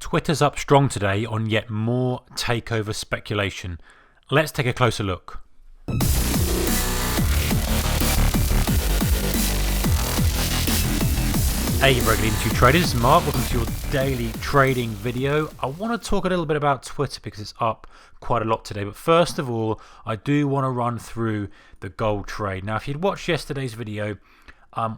Twitter's up strong today on yet more takeover speculation. Let's take a closer look. Hey regular industry traders, Mark, welcome to your daily trading video. I want to talk a little bit about Twitter because it's up quite a lot today, but first of all I do want to run through the gold trade. Now if you'd watched yesterday's video,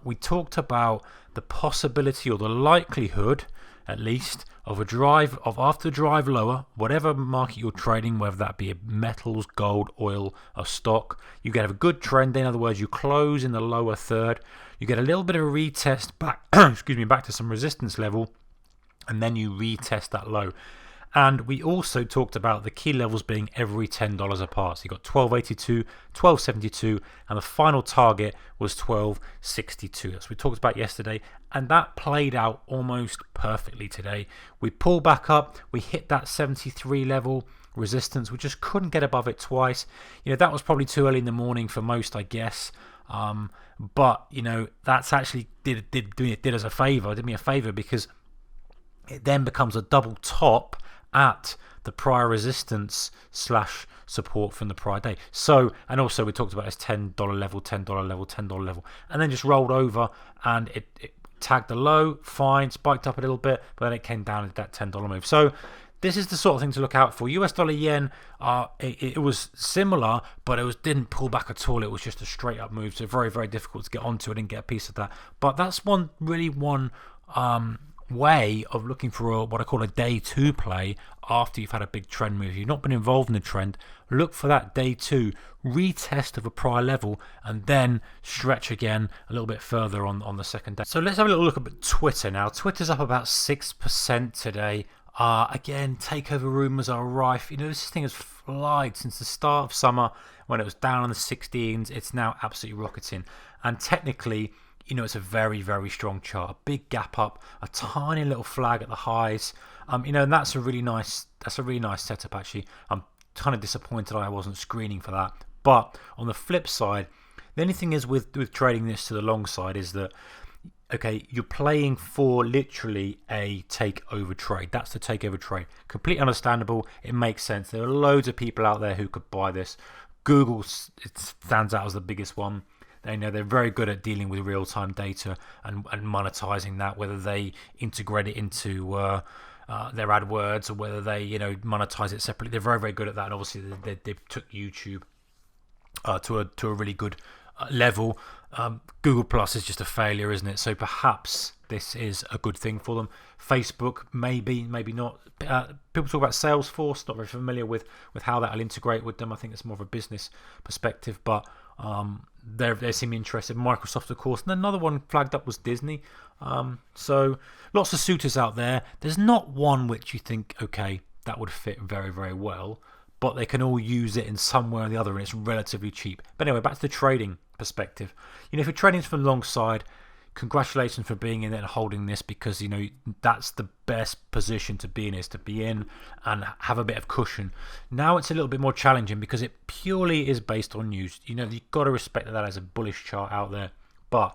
we talked about the possibility or the likelihood at least of after drive lower, whatever market you're trading, whether that be metals, gold, oil, or stock, you get a good trend. In other words, you close in the lower third, you get a little bit of a retest back back to some resistance level, and then you retest that low. And we also talked about the key levels being every $10 apart. So you got 1282, 1272, and the final target was 1262. That's what we talked about yesterday, and that played out almost perfectly today. We pulled back up, we hit that 73 level resistance, we just couldn't get above it twice. That was probably too early in the morning for most, I guess. But that's actually did us a favor. Did me a favor because it then becomes a double top at the prior resistance / support from the prior day. So, and also we talked about this $10 level, $10 level, $10 level, and then just rolled over and it tagged the low, fine, spiked up a little bit, but then it came down at that $10 move. So this is the sort of thing to look out for. US dollar yen, it was similar, but it didn't pull back at all. It was just a straight up move, so very, very difficult to get onto it and get a piece of that. But that's one way of looking for what I call a day two play after you've had a big trend move. If you've not been involved in the trend, look for that day two retest of a prior level and then stretch again a little bit further on the second day. So let's have a little look at Twitter now. Twitter's up about 6% today. Again, takeover rumors are rife. This thing has flied since the start of summer when it was down on the 16s. It's now absolutely rocketing, and technically it's a very, very strong chart. A big gap up, a tiny little flag at the highs. And that's a really nice setup actually. I'm kind of disappointed I wasn't screening for that. But on the flip side, the only thing is with trading this to the long side is that you're playing for literally a takeover trade. That's the takeover trade. Completely understandable. It makes sense. There are loads of people out there who could buy this. Google stands out as the biggest one. They know they're very good at dealing with real-time data and monetizing that, whether they integrate it into their AdWords or whether they monetize it separately. They're very, very good at that, and obviously they took YouTube to a really good level. Google Plus is just a failure, isn't it? So perhaps this is a good thing for them. Facebook, maybe not. People talk about Salesforce, not very familiar with how that'll integrate with them. I think it's more of a business perspective, but they seem interested. Microsoft, of course, and another one flagged up was Disney. So lots of suitors out there. There's not one which you think, that would fit very, very well, but they can all use it in some way or the other, and it's relatively cheap. But anyway, back to the trading perspective. If you're trading from the long side, congratulations for being in it and holding this, because that's the best position to be in, is to be in and have a bit of cushion. Now it's a little bit more challenging because it purely is based on news. You've got to respect that as a bullish chart out there. But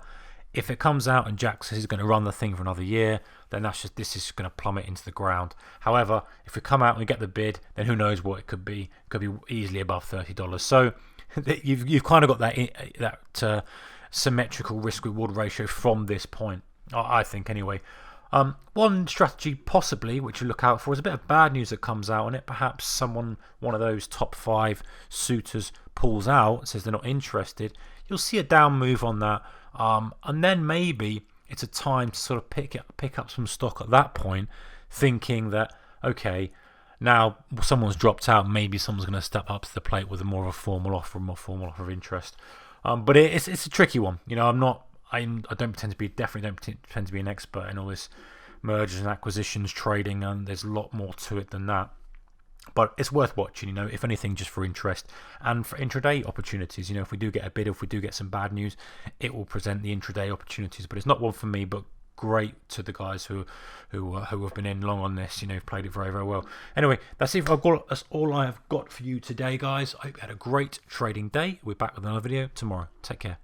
if it comes out and Jack says he's going to run the thing for another year, then this is going to plummet into the ground. However, if we come out and we get the bid, then who knows what it could be. It could be easily above $30. So you've kind of got that symmetrical risk-reward ratio from this point, I think anyway. One strategy possibly which you look out for is a bit of bad news that comes out on it. Perhaps one of those top 5 suitors pulls out, says they're not interested. You'll see a down move on that, and then maybe it's a time to sort of pick up some stock at that point, thinking that now someone's dropped out, maybe someone's going to step up to the plate with a more formal offer of interest. But it's a tricky one. I don't pretend to be an expert in all this mergers and acquisitions trading, and there's a lot more to it than that. But it's worth watching, if anything, just for interest and for intraday opportunities. If we do get a bid, if we do get some bad news, it will present the intraday opportunities. But it's not one for me, but great to the guys who have been in long on this. Have played it very, very well. Anyway, that's all I have got for you today, guys. I hope you had a great trading day. We're back with another video tomorrow. Take care.